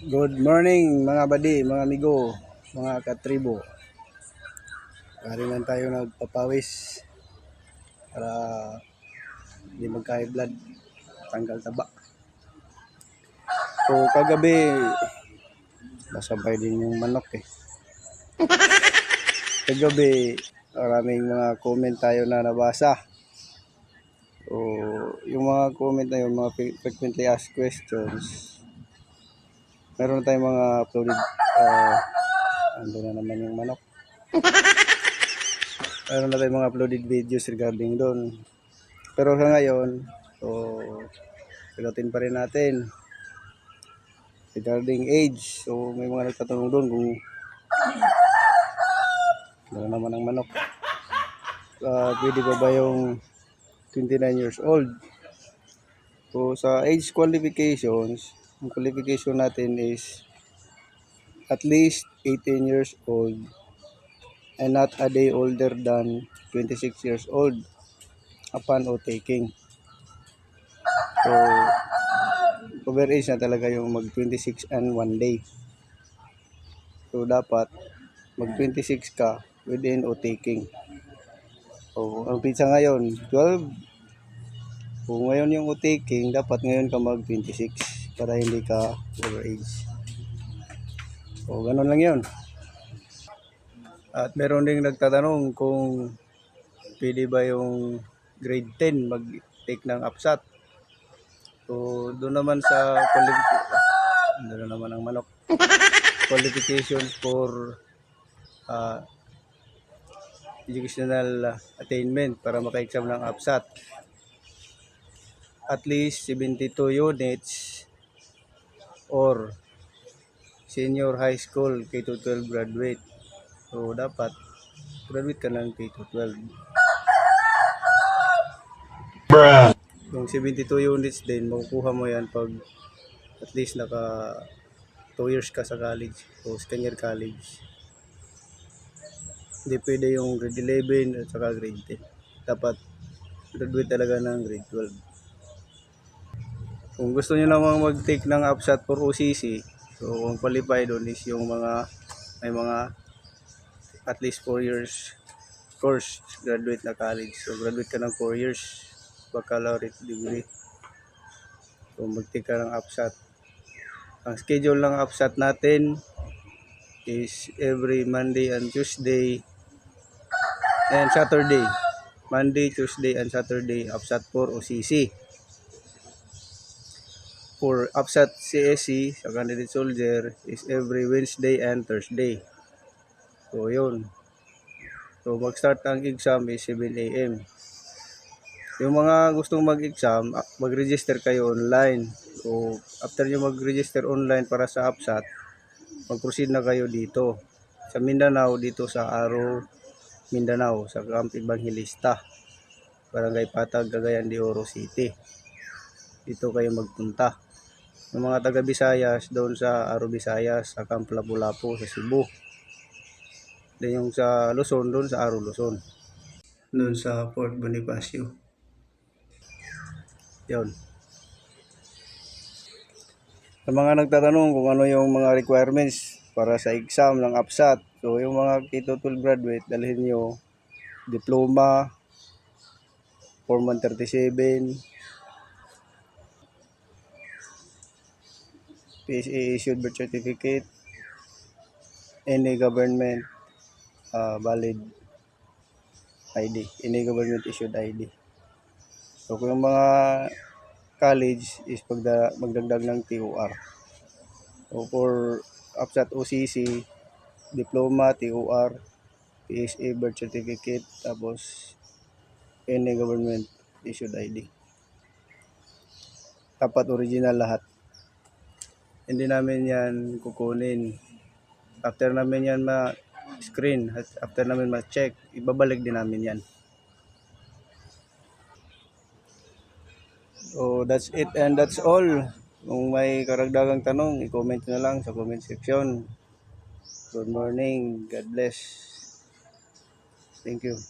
Good morning mga badi, mga amigo, mga katribo. Pari lang tayo nagpapawis para hindi magka-high blood, tanggal taba. So kagabi, nasabay din yung manok eh. Kagabi, maraming mga comment tayo na nabasa. So yung mga comment na yun, mga frequently asked questions, meron tayong mga uploaded, ando na naman yung manok. Meron na tayong mga uploaded videos regarding doon. Pero sa ngayon, so sagutin pa rin natin regarding age. So may mga nagtatanong doon kung ano naman ang manok. Pwede ba yung 29 years old? So sa age qualifications, ang qualification natin is at least 18 years old and not a day older than 26 years old upon taking. So over age na talaga yung mag 26 and 1 day. So dapat mag 26 ka within taking. So ang pizza ngayon 12. Kung ngayon yung taking, dapat ngayon ka mag 26 para hindi ka over age. So ganun lang yun. At meron ding nagtatanong kung pwede ba yung grade 10 mag-take ng APSAT. So doon naman sa doon naman ang manok. Qualifications for educational attainment para maka-exam ng APSAT. At least 72 units or senior high school K-12 graduate. So dapat graduate ka ng K-12. Bruh. Yung 72 units din, makukuha mo yan pag at least naka 2 years ka sa college o second year college. Hindi pwede yung grade 11 at saka grade 10. Dapat graduate talaga ng grade 12. Kung gusto nyo namang mag-take ng APSAT for OCC, so kung qualify doon is yung may mga at least 4 years course graduate na college. So graduate ka ng 4 years baccalaureate degree. So mag-take ka ng APSAT. Ang schedule ng APSAT natin is every Monday and Tuesday and Saturday. Monday, Tuesday, and Saturday APSAT for OCC. For APSAT CSC sa candidate soldier is every Wednesday and Thursday. So yun. So mag-start ang exam is 7 AM. Yung mga gustong mag-exam, mag-register kayo online. So after nyo mag-register online para sa APSAT, mag-proceed na kayo dito sa Mindanao, dito sa Aro, Mindanao, sa Camp Evangelista, Barangay Patag, Cagayan de Oro City. Dito kayo magpunta. Yung mga taga Visayas, doon sa Aro Visayas, sa Camp Lapu-Lapu sa Cebu. Then yung sa Luzon, doon sa Aro Luzon. Doon sa Fort Bonifacio. Yun. Sa mga nagtatanong kung ano yung mga requirements para sa exam ng APSAT. So yung mga K-12 graduate, dalhin nyo diploma, Form 137, PSA issued birth certificate, any government valid ID, any government issued ID. So kung yung mga college is magdagdag ng TOR. So for APSAT OCC, diploma, TOR, PSA birth certificate, tapos any government issued ID. Dapat original lahat. Hindi namin yan kukunin. After namin yan ma-screen, after namin ma-check, ibabalik din namin yan. So that's it and that's all. Kung may karagdagang tanong, i-comment na lang sa comment section. Good morning. God bless. Thank you.